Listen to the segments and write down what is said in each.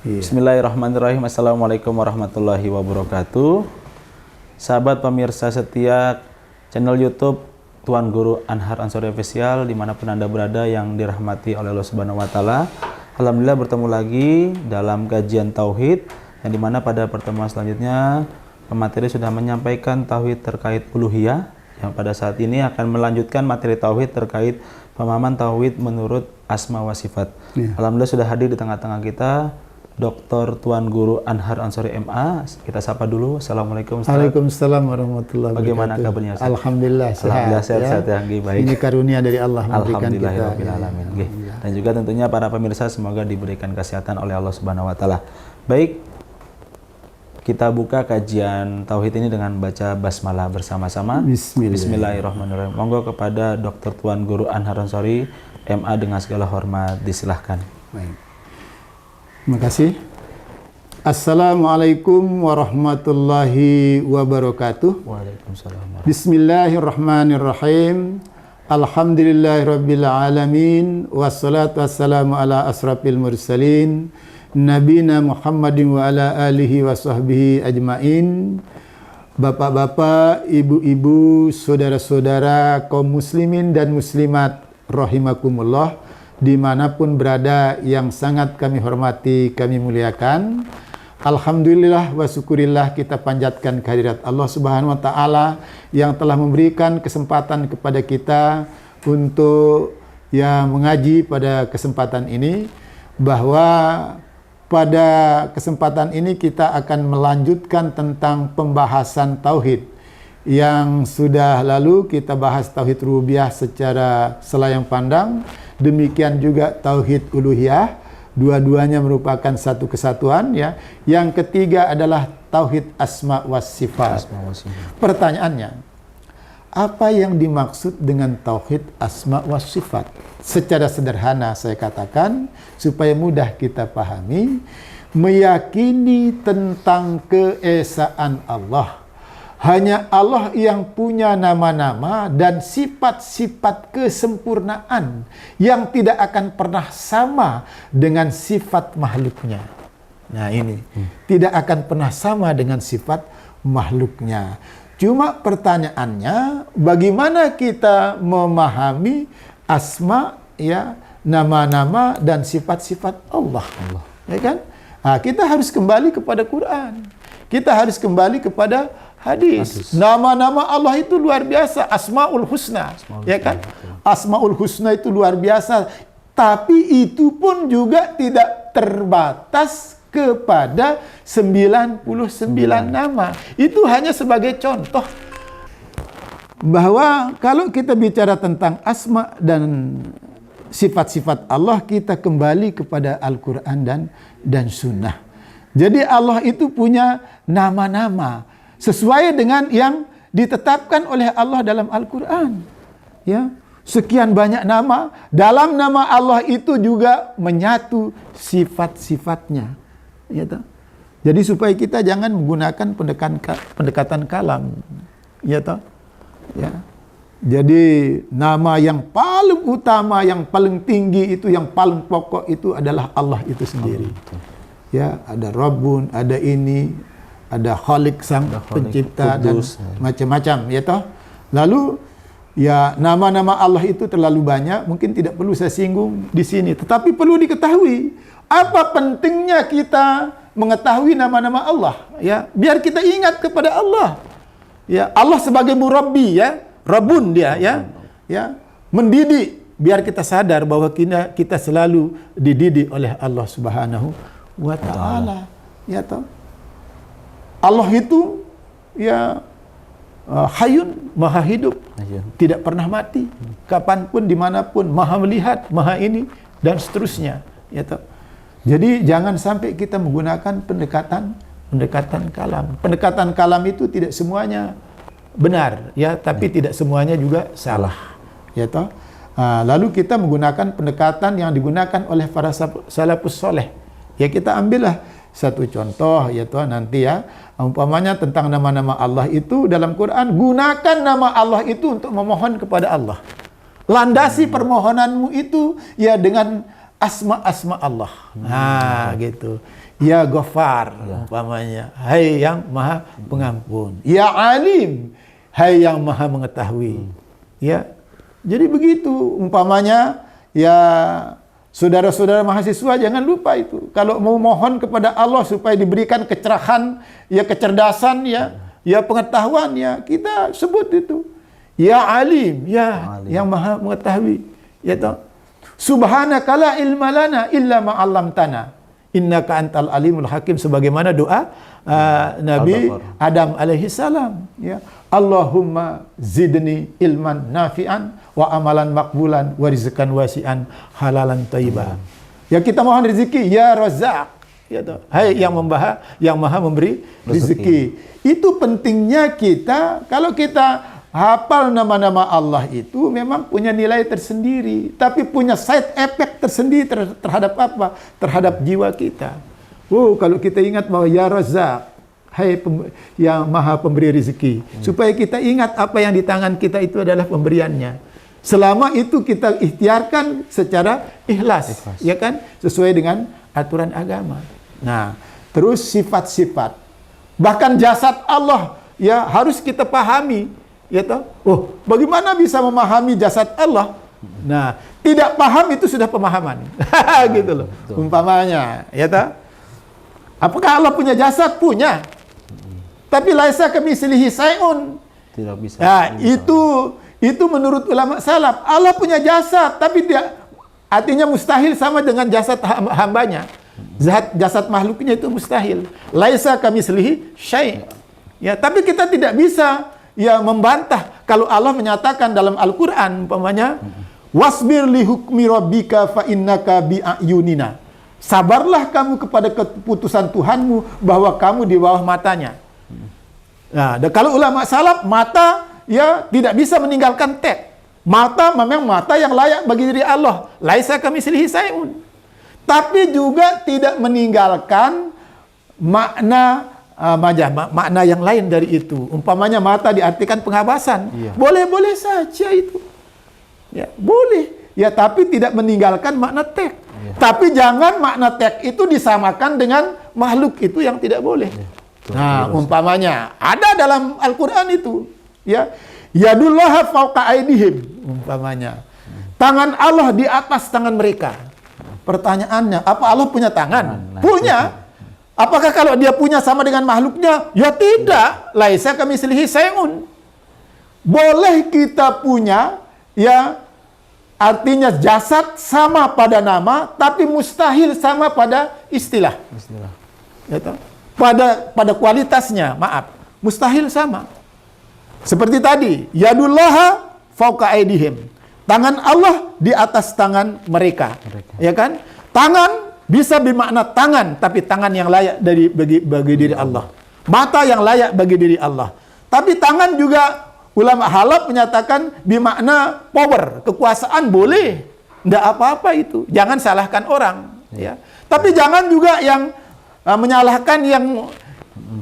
Iya. Bismillahirrahmanirrahim. Assalamualaikum warahmatullahi wabarakatuh. Sahabat pemirsa setia channel YouTube Tuan Guru Anhar Ansori Official dimanapun Anda berada yang dirahmati oleh Allah Subhanahu Wa Taala. Alhamdulillah bertemu lagi dalam kajian Tauhid yang dimana pada pertemuan selanjutnya pemateri sudah menyampaikan Tauhid terkait uluhiyah, yang pada saat ini akan melanjutkan materi Tauhid terkait pemahaman Tauhid menurut asma wa sifat. Ya. Alhamdulillah sudah hadir di tengah-tengah kita Dr. Tuan Guru Anhar Ansori MA. Kita sapa dulu. Assalamualaikum Ustaz. Waalaikumsalam warahmatullahi wabarakatuh. Bagaimana kabarnya Ustaz? Alhamdulillah sehat. Alhamdulillah sehat ya. Baik. Ini karunia dari Allah memberikan kita. Alhamdulillahirrahmanirrahim. Dan juga tentunya para pemirsa semoga diberikan kesehatan oleh Allah Subhanahu Wa Taala. Baik, kita buka kajian Tauhid ini dengan baca basmalah bersama-sama. Bismillahirrahmanirrahim. Monggo kepada Dr. Tuan Guru Anhar Ansori MA dengan segala hormat disilahkan. Baik. Terima kasih. Assalamualaikum warahmatullahi wabarakatuh. Waalaikumsalam. Bismillahirrahmanirrahim. Alhamdulillahirabbil alamin wassalatu wassalamu ala asrafil mursalin nabiyina Muhammadin wa ala alihi wa sahbihi ajmain. Bapak-bapak, ibu-ibu, saudara-saudara kaum muslimin dan muslimat rahimakumullah dimanapun berada yang sangat kami hormati, kami muliakan. Alhamdulillah wa syukurillah kita panjatkan kehadirat Allah Subhanahu wa Ta'ala yang telah memberikan kesempatan kepada kita untuk mengaji pada kesempatan ini, bahwa pada kesempatan ini kita akan melanjutkan tentang pembahasan tauhid. Yang sudah lalu kita bahas tauhid rububiyah secara selayang pandang, demikian juga tauhid uluhiyah, dua-duanya merupakan satu kesatuan ya. Yang ketiga adalah tauhid asma was sifat. Pertanyaannya, apa yang dimaksud dengan tauhid asma was sifat? Secara sederhana saya katakan supaya mudah kita pahami, meyakini tentang keesaan Allah. Hanya Allah yang punya nama-nama dan sifat-sifat kesempurnaan yang tidak akan pernah sama dengan sifat makhluknya. Nah ini, tidak akan pernah sama dengan sifat makhluknya. Cuma pertanyaannya, bagaimana kita memahami asma, nama-nama dan sifat-sifat Allah. Ya kan? Nah, kita harus kembali kepada Quran. Kita harus kembali kepada hadis. Nama-nama Allah itu luar biasa, Asmaul Husna, ya kan? Asmaul Husna itu luar biasa, tapi itu pun juga tidak terbatas kepada 99 nama. Itu hanya sebagai contoh bahwa kalau kita bicara tentang asma dan sifat-sifat Allah, kita kembali kepada Al-Quran dan Sunnah. Jadi Allah itu punya nama-nama sesuai dengan yang ditetapkan oleh Allah dalam Al-Quran. Ya, sekian banyak nama. Dalam nama Allah itu juga menyatu sifat-sifatnya. Ya, jadi supaya kita jangan menggunakan pendekatan kalam. Ya, ya. Jadi nama yang paling utama, yang paling tinggi itu, yang paling pokok itu adalah Allah itu sendiri. Ya, ada Rabbun, ada ini, ada Khalik sang pencipta Kudus, dan macam-macam, ya toh. Lalu ya nama-nama Allah itu terlalu banyak, mungkin tidak perlu saya singgung di sini, tetapi perlu diketahui apa pentingnya kita mengetahui nama-nama Allah, ya, biar kita ingat kepada Allah. Ya, Allah sebagai murabbi, ya, Rabbun dia, ya, mendidik, biar kita sadar bahwa kita selalu dididik oleh Allah Subhanahu wa Ta'ala, ya toh. Allah itu ya Hayyun, maha hidup, tidak pernah mati, kapanpun, dimanapun, maha melihat, maha ini, dan seterusnya, ya toh. Jadi jangan sampai kita menggunakan pendekatan kalam. Pendekatan kalam itu tidak semuanya benar, ya, tapi tidak semuanya juga salah, ya toh. Lalu kita menggunakan pendekatan yang digunakan oleh para salafus soleh. Ya, kita ambillah satu contoh, yaitu nanti ya, umpamanya tentang nama-nama Allah itu dalam Quran, gunakan nama Allah itu untuk memohon kepada Allah. Landasi permohonanmu itu ya dengan asma-asma Allah. Nah, gitu. Ya Ghaffar, umpamanya, hai yang maha pengampun. Ya Alim, hai yang maha mengetahui. Ya, jadi begitu umpamanya. Ya, saudara-saudara mahasiswa jangan lupa itu. Kalau mau mohon kepada Allah supaya diberikan kecerahan, ya kecerdasan, ya pengetahuan, ya kita sebut itu. Ya Alim, ya yang maha mengetahui. Ya toh. Subhanaka la ilma lana illa ma 'allamtana. Innaka antal alimul hakim, sebagaimana doa Nabi Adam alaihi salam, ya. Allahumma zidni ilman nafi'an wa amalan makbulan wa rizqan wasi'an halalan thayyiban. Ya kita mohon rezeki, ya Razzaq, ya toh. Hai yang maha memberi rezeki. Itu pentingnya kita, kalau kita hafal nama-nama Allah itu memang punya nilai tersendiri, tapi punya side effect tersendiri terhadap apa? Terhadap jiwa kita. Kalau kita ingat bahwa ya Razzaq, hai yang maha pemberi rezeki, supaya kita ingat apa yang di tangan kita itu adalah pemberiannya. Selama itu kita ikhtiarkan secara ikhlas, ya kan? Sesuai dengan aturan agama. Nah, terus sifat-sifat. Bahkan jasad Allah, ya harus kita pahami. Ya toh? Bagaimana bisa memahami jasad Allah? Nah, tidak paham itu sudah pemahaman. Gitu loh. Umpamanya, ya toh? Apakah Allah punya jasad? Punya. Tapi laisa kamitslihi syai'un. Tidak bisa. Nah, itu menurut ulama salaf. Allah punya jasad, tapi dia artinya mustahil sama dengan jasad hambanya. Jasad makhluknya itu mustahil. Laisa kamitslihi syai'. Ya, tapi kita tidak bisa membantah kalau Allah menyatakan dalam Al-Qur'an umpamanya wasbir li hukmi rabbika fa innaka bi ayunina. Sabarlah kamu kepada keputusan Tuhanmu bahwa kamu di bawah matanya. Nah, dan kalau ulama salaf, mata ya tidak bisa meninggalkan tek. Mata memang mata yang layak bagi diri Allah. Laisa kamitslihi syai'un. Tapi juga tidak meninggalkan makna makna yang lain dari itu. Umpamanya mata diartikan pengawasan. Boleh-boleh saja itu. Ya, boleh. Ya, tapi tidak meninggalkan makna tek. Tapi jangan makna tek itu disamakan dengan makhluk, itu yang tidak boleh. Nah, umpamanya ada dalam Al-Qur'an itu, ya. Yadullaha fawqa aydihim, umpamanya. Tangan Allah di atas tangan mereka. Pertanyaannya, apa Allah punya tangan? Punya. Apakah kalau dia punya sama dengan makhluknya? Ya tidak. Laisa kamitslihi syai'un. Boleh kita punya, ya artinya jasad sama pada nama, tapi mustahil sama pada istilah. Ya, pada kualitasnya, maaf. Mustahil sama. Seperti tadi, yadullaha fawqa aydihim. Tangan Allah di atas tangan mereka. Ya kan? Tangan bisa bermakna tangan, tapi tangan yang layak bagi diri Allah. Mata yang layak bagi diri Allah. Tapi tangan juga ulama halaf menyatakan bermakna power, kekuasaan boleh. Tidak apa-apa itu. Jangan salahkan orang. Ya. Tapi jangan juga yang menyalahkan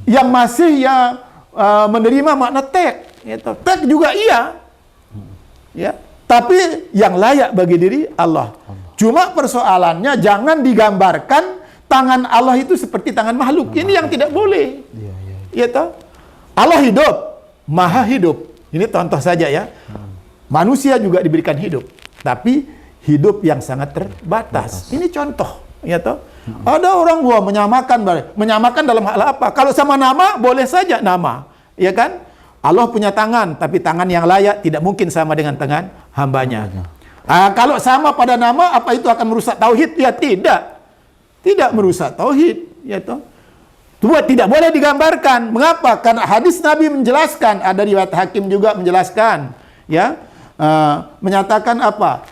yang masih menerima makna tek. Tek juga iya. Ya. Tapi yang layak bagi diri Allah. Cuma persoalannya jangan digambarkan tangan Allah itu seperti tangan makhluk. Ini yang tidak boleh. Ya toh? Allah hidup, maha hidup. Ini contoh saja ya. Manusia juga diberikan hidup, tapi hidup yang sangat terbatas. Ini contoh, ya toh? Ada orang menyamakan dalam hal apa? Kalau sama nama boleh saja nama, ya kan? Allah punya tangan, tapi tangan yang layak tidak mungkin sama dengan tangan hambanya. Kalau sama pada nama, apa itu akan merusak tauhid? Ya tidak. Tidak merusak tauhid, ya toh. Tidak boleh digambarkan. Mengapa? Karena hadis Nabi menjelaskan, ada riwayat Hakim juga menjelaskan, ya, menyatakan apa?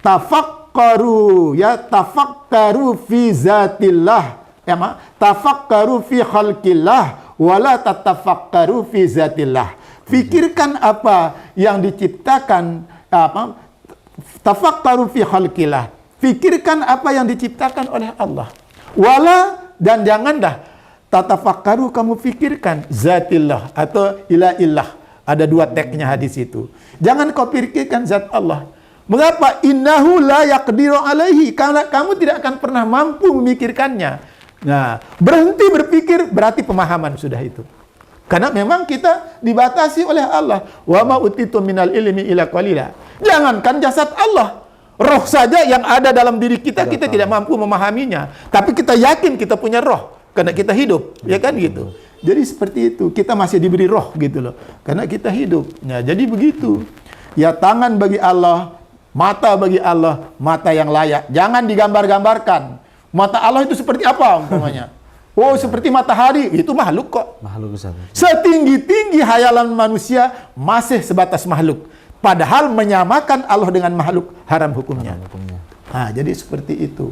Tafakkaru, ya, tafakkaru fi zatillah, ya, tafakkaru fi khalqillah, wala tatafakkaru fi zatillah. Fikirkan apa yang diciptakan, apa? Tafakkaru fi khalqillah. Fikirkan apa yang diciptakan oleh Allah. Wala, dan janganlah tatafakkaru, kamu fikirkan zatillah atau ilahillah. Ada dua teknya hadis itu. Jangan kau pikirkan zat Allah. Mengapa? Innahu la yaqdiru alaihi. Karena kamu tidak akan pernah mampu memikirkannya. Nah, berhenti berpikir berarti pemahaman sudah itu. Karena memang kita dibatasi oleh Allah. Wa ma utitu minal ilmi illa qalila. Jangankan jasad Allah, roh saja yang ada dalam diri kita, kita tidak mampu memahaminya. Tapi kita yakin kita punya roh karena kita hidup, ya kan gitu. Jadi seperti itu, kita masih diberi roh gitu loh. Karena kita hidup. Nah, jadi begitu. Ya, tangan bagi Allah, mata bagi Allah, mata yang layak. Jangan digambar-gambarkan. Mata Allah itu seperti apa umpamanya? Oh, seperti matahari. Itu makhluk kok. Makhluk besar. Setinggi-tinggi hayalan manusia masih sebatas makhluk. Padahal menyamakan Allah dengan makhluk haram hukumnya. Nah, jadi seperti itu.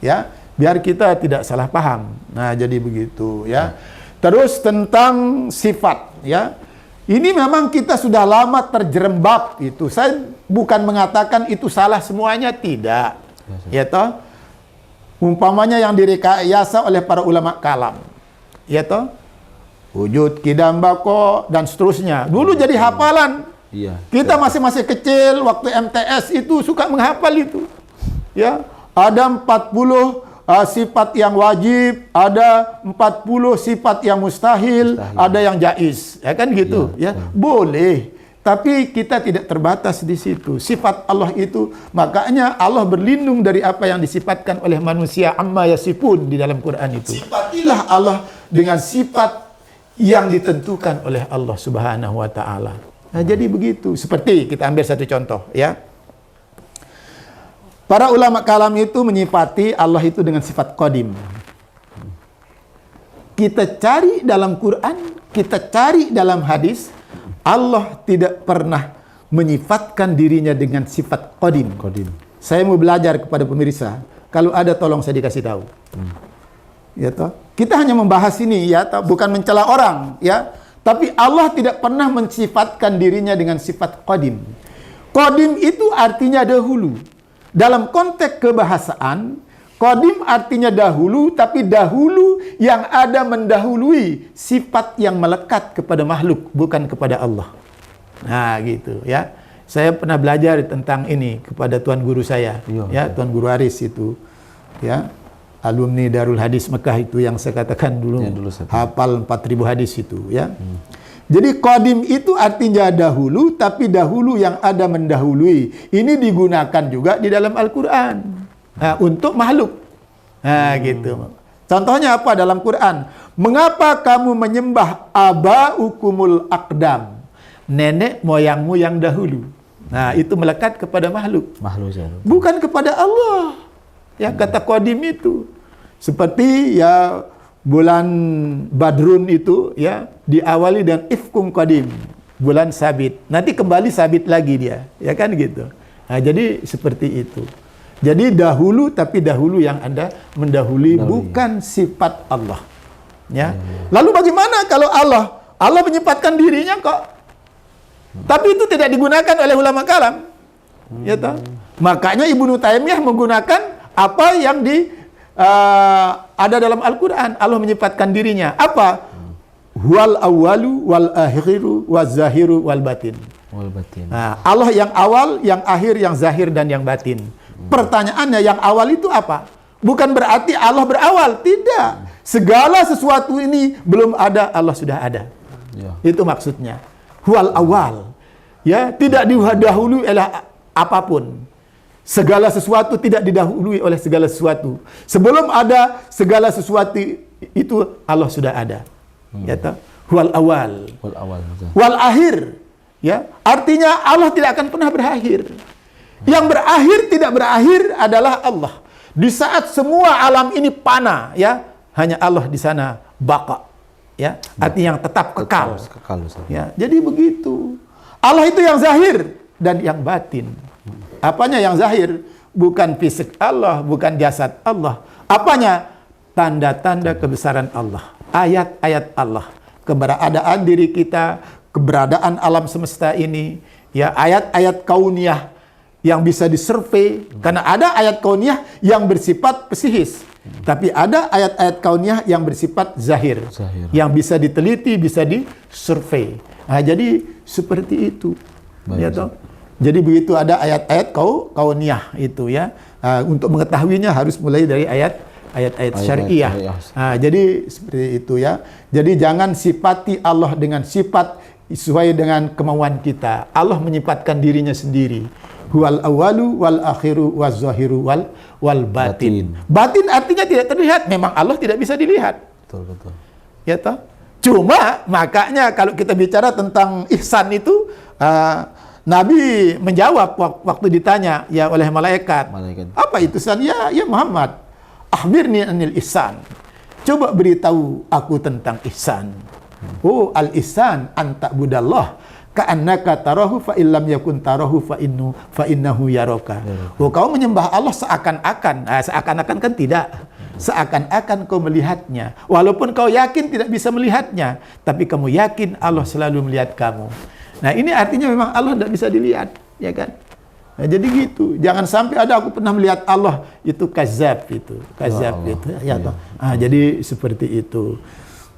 Ya, biar kita tidak salah paham. Nah, jadi begitu ya. Terus tentang sifat ya. Ini memang kita sudah lama terjerembab itu. Saya bukan mengatakan itu salah semuanya, tidak. Ya toh? Umpamanya yang direkayasa oleh para ulama kalam. Ya toh? Wujud, kidam, bako, dan seterusnya. Dulu jadi hafalan. Iya. Kita masih kecil, waktu MTS itu suka menghafal itu. Ya, ada 40 sifat yang wajib, ada 40 sifat yang mustahil, ada yang jaiz. Ya kan gitu, ya. Boleh. Tapi kita tidak terbatas di situ. Sifat Allah itu, makanya Allah berlindung dari apa yang disifatkan oleh manusia, amma yasifun di dalam Quran itu. Sifatilah Allah dengan sifat yang ditentukan oleh Allah Subhanahu wa taala. Nah, jadi begitu. Seperti kita ambil satu contoh ya. Para ulama kalam itu menyifati Allah itu dengan sifat qadim. Kita cari dalam Quran, kita cari dalam hadis, Allah tidak pernah menyifatkan dirinya dengan sifat qadim. Saya mau belajar kepada pemirsa, kalau ada tolong saya dikasih tahu. Ya toh? Kita hanya membahas ini ya, toh? Bukan mencela orang ya. Tapi Allah tidak pernah mensifatkan dirinya dengan sifat qadim. Qadim itu artinya dahulu. Dalam konteks kebahasaan, qadim artinya dahulu, tapi dahulu yang ada mendahului sifat yang melekat kepada makhluk, bukan kepada Allah. Nah, gitu ya. Saya pernah belajar tentang ini kepada tuan guru saya, Tuan Guru Aris itu, ya. Alumni Darul Hadis Mekah itu yang saya katakan dulu, hafal 4.000 hadis itu, ya. Jadi qadim itu artinya dahulu, tapi dahulu yang ada mendahului. Ini digunakan juga di dalam Al-Quran. Nah, untuk makhluk. Nah, gitu. Contohnya apa dalam Quran? Mengapa kamu menyembah abaukumul aqdam? Nenek moyangmu yang dahulu. Nah, itu melekat kepada makhluk. Bukan kepada Allah. Ya, kata qadim itu. Seperti ya bulan Badrun itu ya diawali dengan ifkum qadim, bulan sabit. Nanti kembali sabit lagi dia, ya kan gitu. Nah, jadi seperti itu. Jadi dahulu, tapi dahulu yang ada mendahului, bukan sifat Allah. Ya. Lalu bagaimana kalau Allah menyifatkan dirinya kok? Tapi itu tidak digunakan oleh ulama kalam. Ya toh? Makanya Ibnu Taimiyah menggunakan apa yang ada dalam Al-Quran. Allah menyifatkan dirinya. Apa? Huwal awwalu wal akhiru waz zahiru wal batin. Nah, Allah yang awal, yang akhir, yang zahir, dan yang batin. Pertanyaannya, yang awal itu apa? Bukan berarti Allah berawal. Tidak. Segala sesuatu ini belum ada, Allah sudah ada. Itu maksudnya. Huwal awal. Ya, tidak didahului oleh apapun. Segala sesuatu tidak didahului oleh segala sesuatu. Sebelum ada segala sesuatu itu Allah sudah ada. Ya toh? Wal awal. Wal akhir. Ya, artinya Allah tidak akan pernah berakhir. Yang berakhir tidak berakhir adalah Allah. Di saat semua alam ini fana, ya, hanya Allah di sana baqa. Ya, artinya yang tetap kekal. Ya, jadi begitu. Allah itu yang zahir dan yang batin. Apanya yang zahir? Bukan fisik Allah, bukan jasad Allah. Apanya? Tanda-tanda kebesaran Allah. Ayat-ayat Allah. Keberadaan diri kita, keberadaan alam semesta ini, ya, ayat-ayat kauniyah yang bisa disurvei. Karena ada ayat kauniyah yang bersifat psikis. Tapi ada ayat-ayat kauniyah yang bersifat zahir. Yang bisa diteliti, bisa disurvei. Nah, jadi seperti itu. Ya toh? Jadi begitu ada ayat-ayat kauniyah itu ya. Untuk mengetahuinya harus mulai dari ayat ayat-ayat syariah. Jadi seperti itu ya. Jadi jangan sifati Allah dengan sifat sesuai dengan kemauan kita. Allah menyifatkan dirinya sendiri. Huwal awalu wal akhiru waz zahiru wal batin. Batin artinya tidak terlihat. Memang Allah tidak bisa dilihat. Betul. Ya toh? Cuma makanya kalau kita bicara tentang ihsan itu, Nabi menjawab waktu ditanya ya oleh malaikat. Apa itu ihsan? Ya Muhammad, akhbirni anil ihsan. Coba beritahu aku tentang ihsan. Oh, al ihsan an ta'budallah ka'annaka tarahu fa illam yakun tarahu fa innahu yaraka. Oh, kau menyembah Allah seakan-akan. Seakan-akan kan tidak. Seakan-akan kau melihatnya. Walaupun kau yakin tidak bisa melihatnya, tapi kamu yakin Allah selalu melihat kamu. Nah, ini artinya memang Allah tidak bisa dilihat, ya kan? Nah, jadi gitu. Jangan sampai ada aku pernah melihat Allah itu kazab itu. Kazab itu. Ya, jadi seperti itu.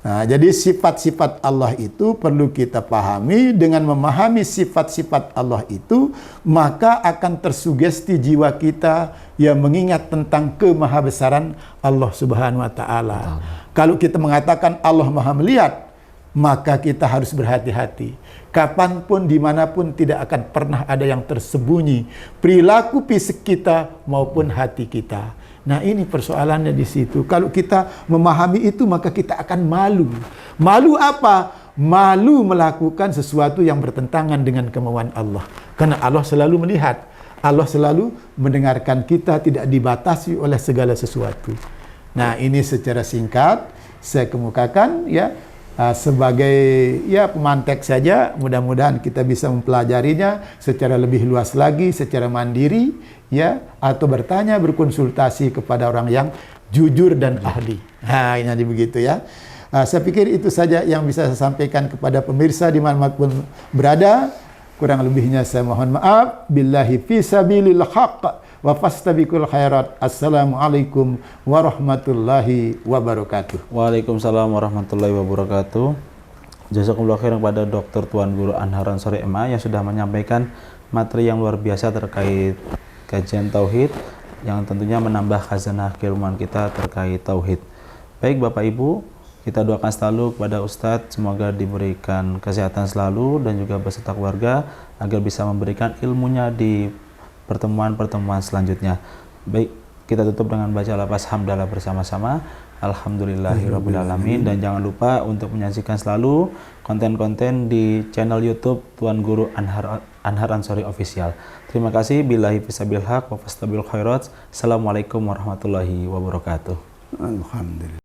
Nah, jadi sifat-sifat Allah itu perlu kita pahami. Dengan memahami sifat-sifat Allah itu, maka akan tersugesti jiwa kita yang mengingat tentang kemahabesaran Allah Subhanahu wa taala. Kalau kita mengatakan Allah Maha melihat, maka kita harus berhati-hati. Kapanpun, dimanapun tidak akan pernah ada yang tersembunyi perilaku fisik kita maupun hati kita. Nah, ini persoalannya di situ. Kalau kita memahami itu, maka kita akan malu. Malu apa? Malu melakukan sesuatu yang bertentangan dengan kemauan Allah. Karena Allah selalu melihat. Allah selalu mendengarkan kita, tidak dibatasi oleh segala sesuatu. Nah, ini secara singkat saya kemukakan ya sebagai ya pemantek saja. Mudah-mudahan kita bisa mempelajarinya secara lebih luas lagi, secara mandiri ya, atau bertanya, berkonsultasi kepada orang yang jujur dan ahli. Nah, ini begitu ya. Saya pikir itu saja yang bisa saya sampaikan kepada pemirsa dimanapun berada. Kurang lebihnya saya mohon maaf. Billahi fi sabilil haqq wa fastabiqul khairat. Assalamualaikum warahmatullahi wabarakatuh. Waalaikumsalam warahmatullahi wabarakatuh. Jazakumullah khairan kepada Dr. Tuan Guru Anhar Ansori MA yang sudah menyampaikan materi yang luar biasa terkait kajian tauhid yang tentunya menambah khazanah keilmuan kita terkait tauhid. Baik Bapak Ibu, kita doakan selalu kepada Ustadz semoga diberikan kesehatan selalu dan juga beserta keluarga agar bisa memberikan ilmunya di pertemuan-pertemuan selanjutnya. Baik, kita tutup dengan baca lafaz hamdalah bersama-sama. Alhamdulillahirrabbilalamin. Dan jangan lupa untuk menyaksikan selalu konten-konten di channel YouTube Tuan Guru Anhar Ansori Official. Terima kasih. Billahi fisabilil haq wa fastabil khairat. Assalamualaikum warahmatullahi wabarakatuh. Alhamdulillah.